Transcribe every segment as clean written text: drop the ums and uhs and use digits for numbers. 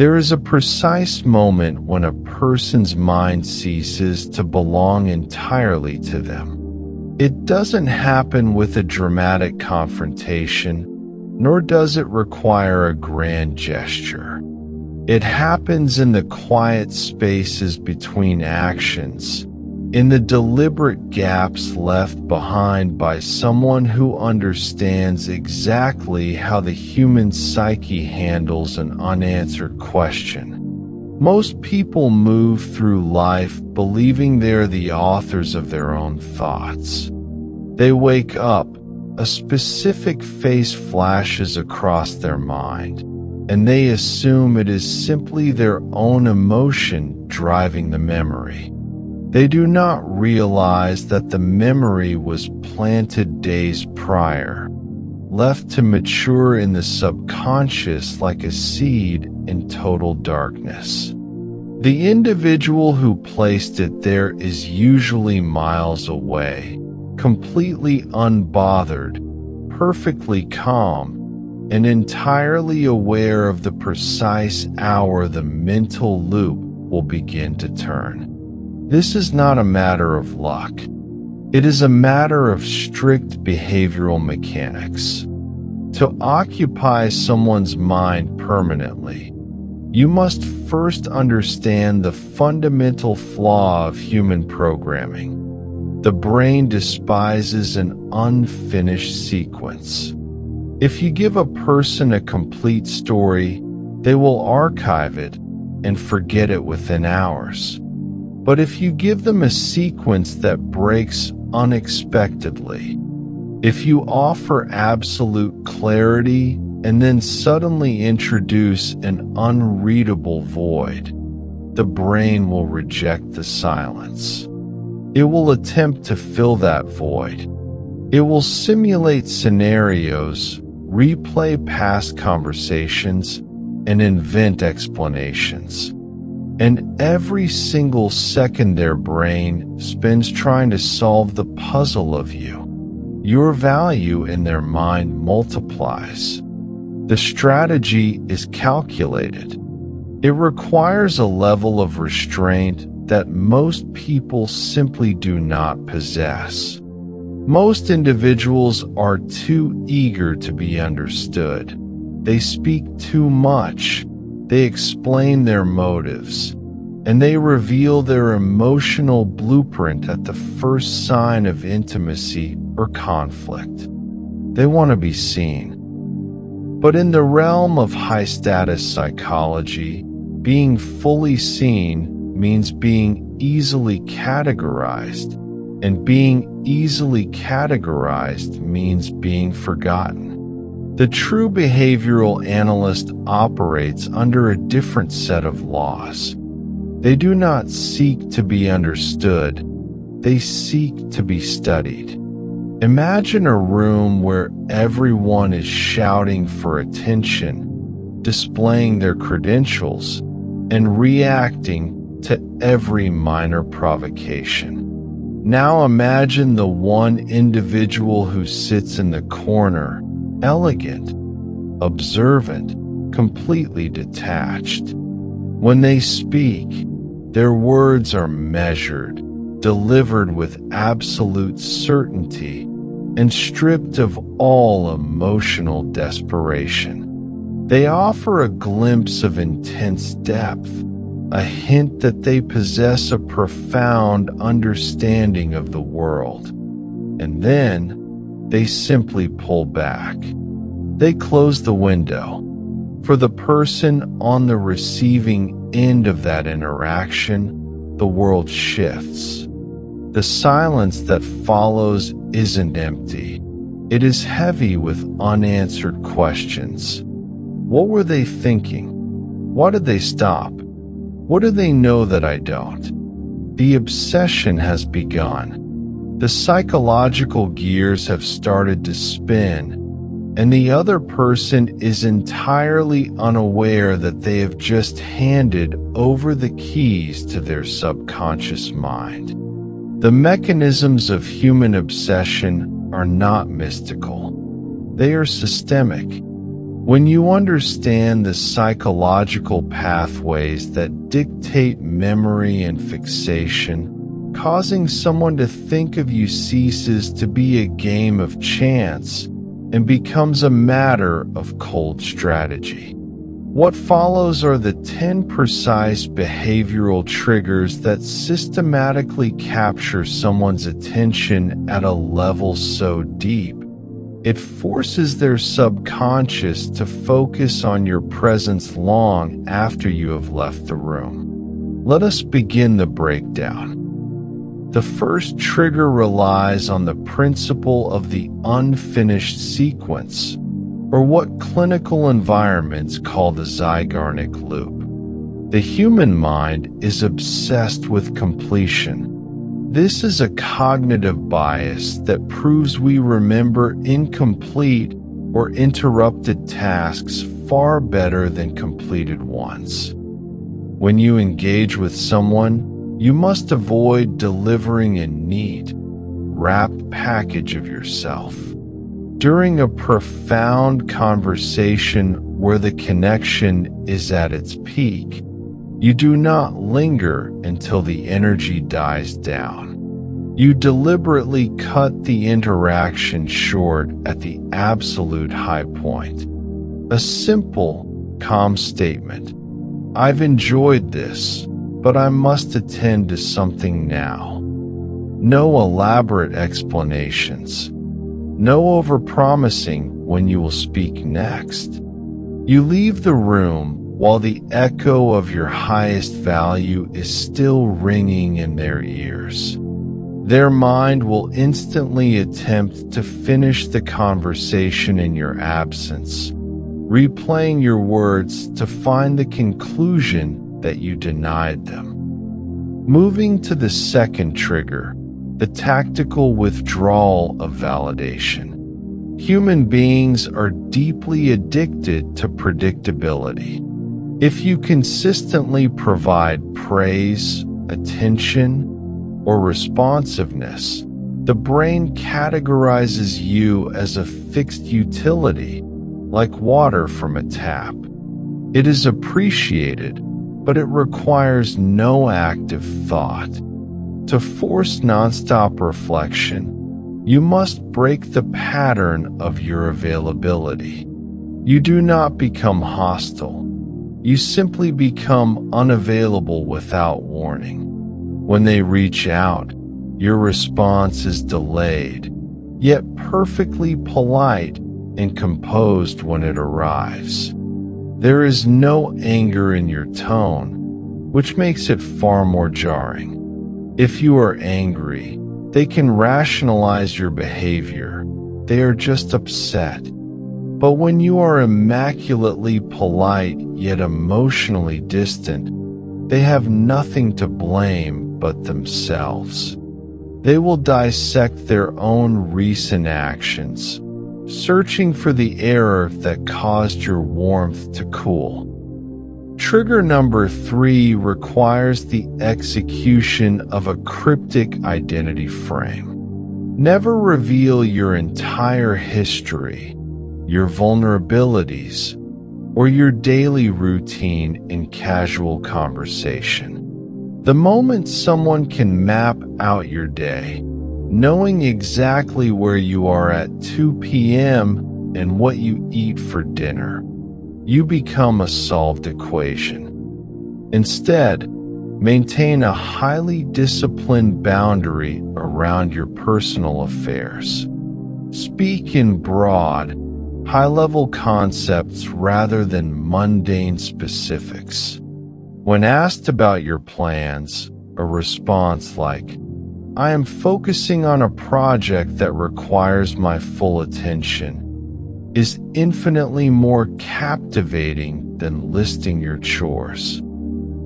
There is a precise moment when a person's mind ceases to belong entirely to them. It doesn't happen with a dramatic confrontation, nor does it require a grand gesture. It happens in the quiet spaces between actions, in the deliberate gaps left behind by someone who understands exactly how the human psyche handles an unanswered question. Most people move through life believing they're the authors of their own thoughts. They wake up, a specific face flashes across their mind, and they assume it is simply their own emotion driving the memory. They do not realize that the memory was planted days prior, left to mature in the subconscious like a seed in total darkness. The individual who placed it there is usually miles away, completely unbothered, perfectly calm, and entirely aware of the precise hour the mental loop will begin to turn. This is not a matter of luck. It is a matter of strict behavioral mechanics. To occupy someone's mind permanently, you must first understand the fundamental flaw of human programming. The brain despises an unfinished sequence. If you give a person a complete story, they will archive it and forget it within hours. But if you give them a sequence that breaks unexpectedly, if you offer absolute clarity and then suddenly introduce an unreadable void, the brain will reject the silence. It will attempt to fill that void. It will simulate scenarios, replay past conversations, and invent explanations. And every single second their brain spends trying to solve the puzzle of you, your value in their mind multiplies. The strategy is calculated. It requires a level of restraint that most people simply do not possess. Most individuals are too eager to be understood. They speak too much. They explain their motives, and they reveal their emotional blueprint at the first sign of intimacy or conflict. They want to be seen. But in the realm of high-status psychology, being fully seen means being easily categorized, and being easily categorized means being forgotten. The true behavioral analyst operates under a different set of laws. They do not seek to be understood, they seek to be studied. Imagine a room where everyone is shouting for attention, displaying their credentials, and reacting to every minor provocation. Now imagine the one individual who sits in the corner, elegant, observant, completely detached. When they speak, their words are measured, delivered with absolute certainty, and stripped of all emotional desperation. They offer a glimpse of intense depth, a hint that they possess a profound understanding of the world. And then, they simply pull back. They close the window. For the person on the receiving end of that interaction, the world shifts. The silence that follows isn't empty. It is heavy with unanswered questions. What were they thinking? Why did they stop? What do they know that I don't? The obsession has begun. The psychological gears have started to spin, and the other person is entirely unaware that they have just handed over the keys to their subconscious mind. The mechanisms of human obsession are not mystical. They are systemic. When you understand the psychological pathways that dictate memory and fixation, causing someone to think of you ceases to be a game of chance and becomes a matter of cold strategy. What follows are the 10 precise behavioral triggers that systematically capture someone's attention at a level so deep, it forces their subconscious to focus on your presence long after you have left the room. Let us begin the breakdown. The first trigger relies on the principle of the unfinished sequence, or what clinical environments call the Zeigarnik loop. The human mind is obsessed with completion. This is a cognitive bias that proves we remember incomplete or interrupted tasks far better than completed ones. When you engage with someone, you must avoid delivering a neat, wrapped package of yourself. During a profound conversation where the connection is at its peak, you do not linger until the energy dies down. You deliberately cut the interaction short at the absolute high point. A simple, calm statement. "I've enjoyed this, but I must attend to something now." No elaborate explanations. No overpromising when you will speak next. You leave the room while the echo of your highest value is still ringing in their ears. Their mind will instantly attempt to finish the conversation in your absence, replaying your words to find the conclusion that you denied them. Moving to the second trigger, the tactical withdrawal of validation. Human beings are deeply addicted to predictability. If you consistently provide praise, attention, or responsiveness, the brain categorizes you as a fixed utility, like water from a tap. It is appreciated, but it requires no active thought. To force nonstop reflection, you must break the pattern of your availability. You do not become hostile. You simply become unavailable without warning. When they reach out, your response is delayed, yet perfectly polite and composed when it arrives. There is no anger in your tone, which makes it far more jarring. If you are angry, they can rationalize your behavior. They are just upset. But when you are immaculately polite yet emotionally distant, they have nothing to blame but themselves. They will dissect their own recent actions, searching for the error that caused your warmth to cool. Trigger number 3 requires the execution of a cryptic identity frame. Never reveal your entire history, your vulnerabilities, or your daily routine in casual conversation. The moment someone can map out your day, knowing exactly where you are at 2 p.m. and what you eat for dinner, you become a solved equation. Instead, maintain a highly disciplined boundary around your personal affairs. Speak in broad, high-level concepts rather than mundane specifics. When asked about your plans, a response like, "I am focusing on a project that requires my full attention," is infinitely more captivating than listing your chores.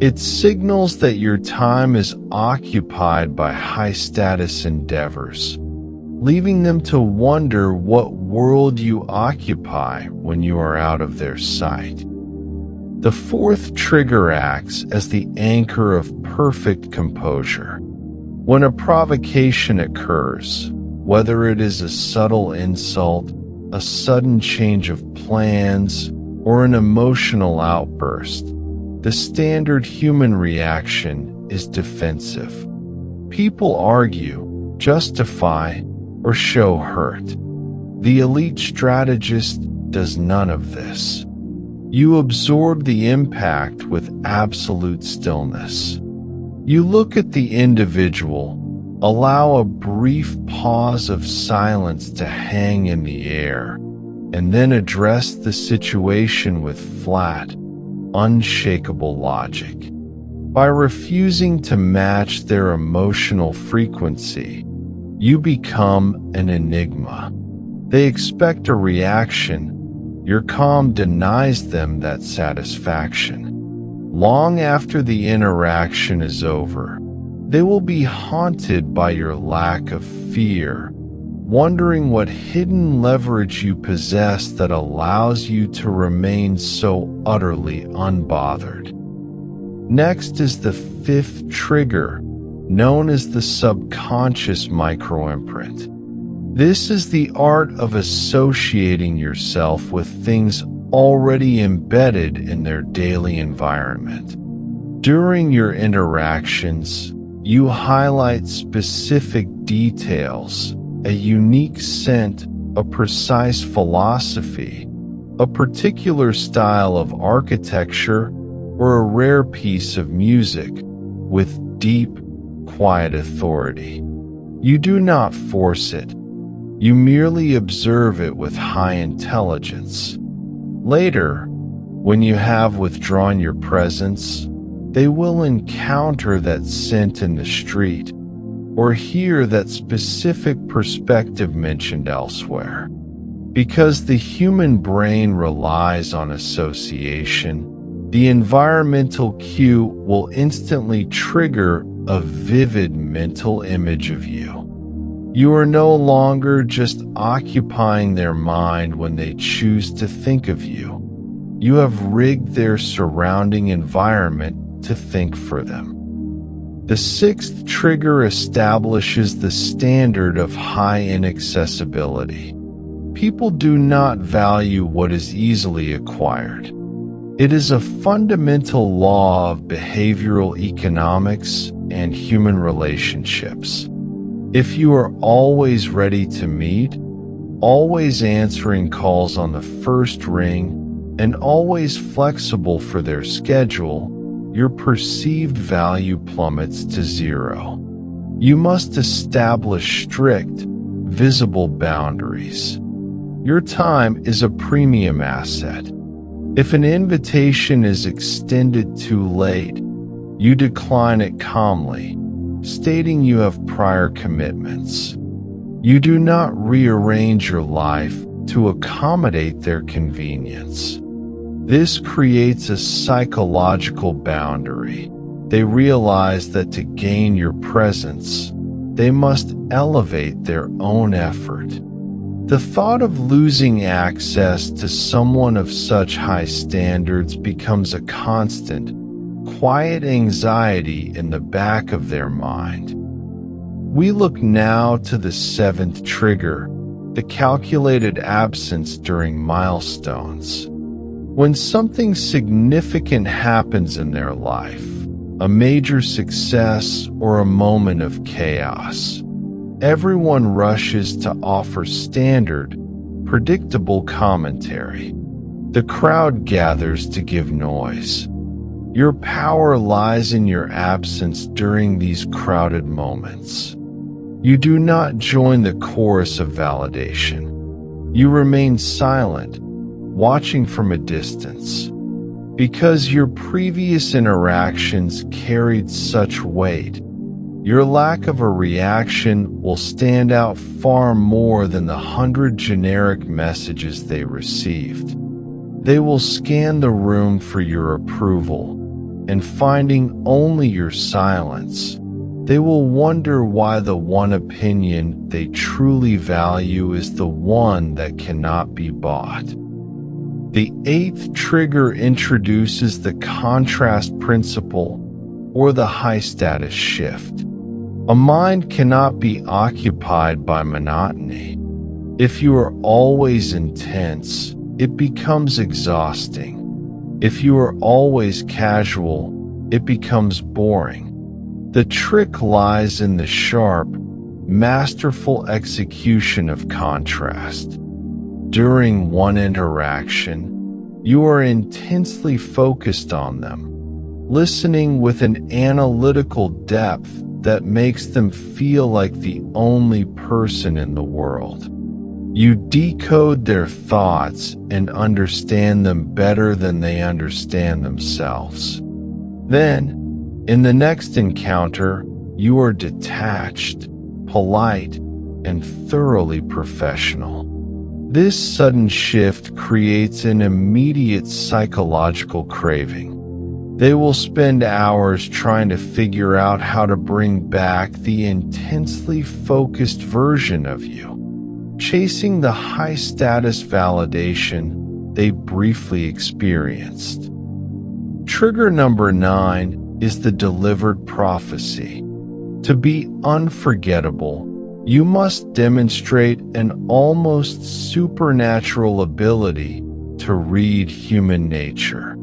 It signals that your time is occupied by high-status endeavors, leaving them to wonder what world you occupy when you are out of their sight. The fourth trigger acts as the anchor of perfect composure. When a provocation occurs, whether it is a subtle insult, a sudden change of plans, or an emotional outburst, the standard human reaction is defensive. People argue, justify, or show hurt. The elite strategist does none of this. You absorb the impact with absolute stillness. You look at the individual, allow a brief pause of silence to hang in the air, and then address the situation with flat, unshakable logic. By refusing to match their emotional frequency, you become an enigma. They expect a reaction. Your calm denies them that satisfaction. Long after the interaction is over, they will be haunted by your lack of fear, wondering what hidden leverage you possess that allows you to remain so utterly unbothered. Next is the fifth trigger, known as the subconscious microimprint. This is the art of associating yourself with things already embedded in their daily environment. During your interactions, you highlight specific details, a unique scent, a precise philosophy, a particular style of architecture, or a rare piece of music with deep, quiet authority. You do not force it. You merely observe it with high intelligence. Later, when you have withdrawn your presence, they will encounter that scent in the street or hear that specific perspective mentioned elsewhere. Because the human brain relies on association, the environmental cue will instantly trigger a vivid mental image of you. You are no longer just occupying their mind when they choose to think of you. You have rigged their surrounding environment to think for them. The sixth trigger establishes the standard of high inaccessibility. People do not value what is easily acquired. It is a fundamental law of behavioral economics and human relationships. If you are always ready to meet, always answering calls on the first ring, and always flexible for their schedule, your perceived value plummets to zero. You must establish strict, visible boundaries. Your time is a premium asset. If an invitation is extended too late, you decline it calmly, stating you have prior commitments. You do not rearrange your life to accommodate their convenience. This creates a psychological boundary. They realize that to gain your presence, they must elevate their own effort. The thought of losing access to someone of such high standards becomes a constant, quiet anxiety in the back of their mind. We look now to the seventh trigger, the calculated absence during milestones. When something significant happens in their life, a major success or a moment of chaos, everyone rushes to offer standard, predictable commentary. The crowd gathers to give noise. Your power lies in your absence during these crowded moments. You do not join the chorus of validation. You remain silent, watching from a distance. Because your previous interactions carried such weight, your lack of a reaction will stand out far more than the 100 generic messages they received. They will scan the room for your approval, and finding only your silence, they will wonder why the one opinion they truly value is the one that cannot be bought. The eighth trigger introduces the contrast principle, or the high-status shift. A mind cannot be occupied by monotony. If you are always intense, it becomes exhausting. If you are always casual, it becomes boring. The trick lies in the sharp, masterful execution of contrast. During one interaction, you are intensely focused on them, listening with an analytical depth that makes them feel like the only person in the world. You decode their thoughts and understand them better than they understand themselves. Then, in the next encounter, you are detached, polite, and thoroughly professional. This sudden shift creates an immediate psychological craving. They will spend hours trying to figure out how to bring back the intensely focused version of you, chasing the high-status validation they briefly experienced. Trigger number 9 is the delivered prophecy. To be unforgettable, you must demonstrate an almost supernatural ability to read human nature.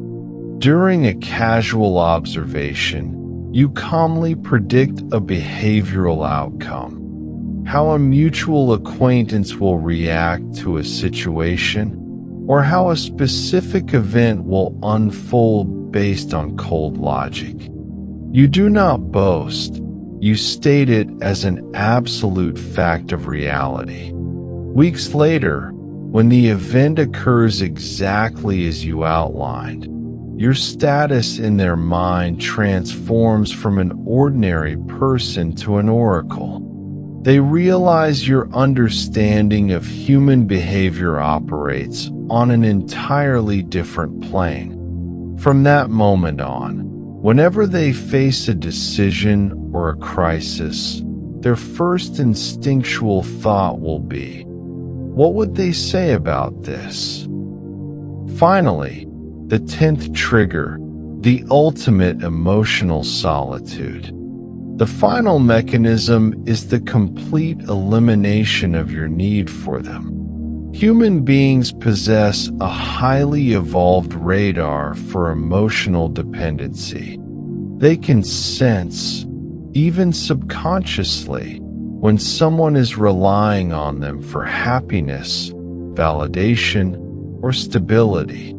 During a casual observation, you calmly predict a behavioral outcome, how a mutual acquaintance will react to a situation, or how a specific event will unfold based on cold logic. You do not boast. You state it as an absolute fact of reality. Weeks later, when the event occurs exactly as you outlined, your status in their mind transforms from an ordinary person to an oracle. They realize your understanding of human behavior operates on an entirely different plane. From that moment on, whenever they face a decision or a crisis, their first instinctual thought will be, what would they say about this? Finally, the 10th trigger, the ultimate emotional solitude. The final mechanism is the complete elimination of your need for them. Human beings possess a highly evolved radar for emotional dependency. They can sense, even subconsciously, when someone is relying on them for happiness, validation, or stability.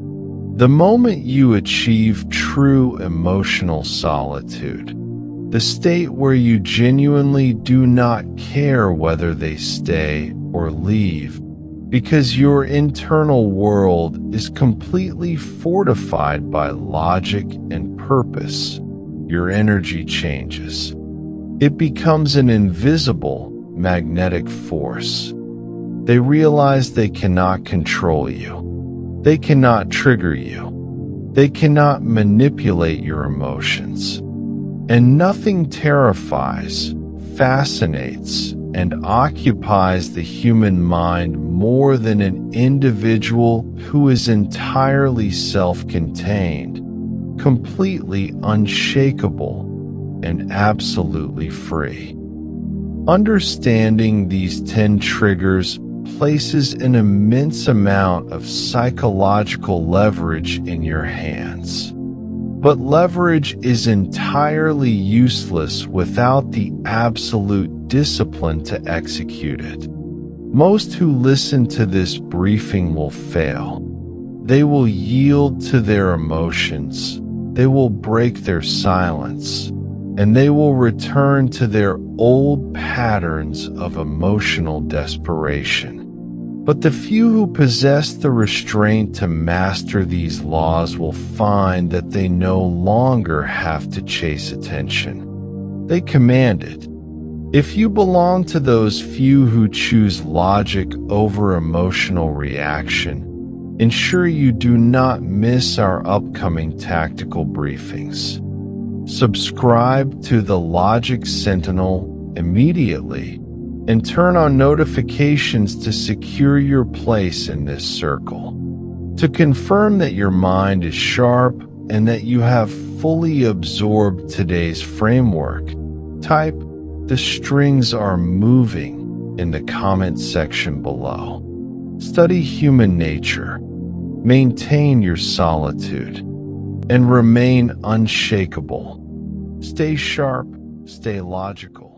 The moment you achieve true emotional solitude, the state where you genuinely do not care whether they stay or leave, because your internal world is completely fortified by logic and purpose, your energy changes. It becomes an invisible, magnetic force. They realize they cannot control you. They cannot trigger you. They cannot manipulate your emotions. And nothing terrifies, fascinates, and occupies the human mind more than an individual who is entirely self-contained, completely unshakable, and absolutely free. Understanding these 10 triggers places an immense amount of psychological leverage in your hands. But leverage is entirely useless without the absolute discipline to execute it. Most who listen to this briefing will fail. They will yield to their emotions. They will break their silence. And they will return to their old patterns of emotional desperation. But the few who possess the restraint to master these laws will find that they no longer have to chase attention. They command it. If you belong to those few who choose logic over emotional reaction, ensure you do not miss our upcoming tactical briefings. Subscribe to the Logic Sentinel immediately and turn on notifications to secure your place in this circle. To confirm that your mind is sharp and that you have fully absorbed today's framework, type "The strings are moving" in the comment section below. Study human nature, maintain your solitude, and remain unshakable. Stay sharp, stay logical.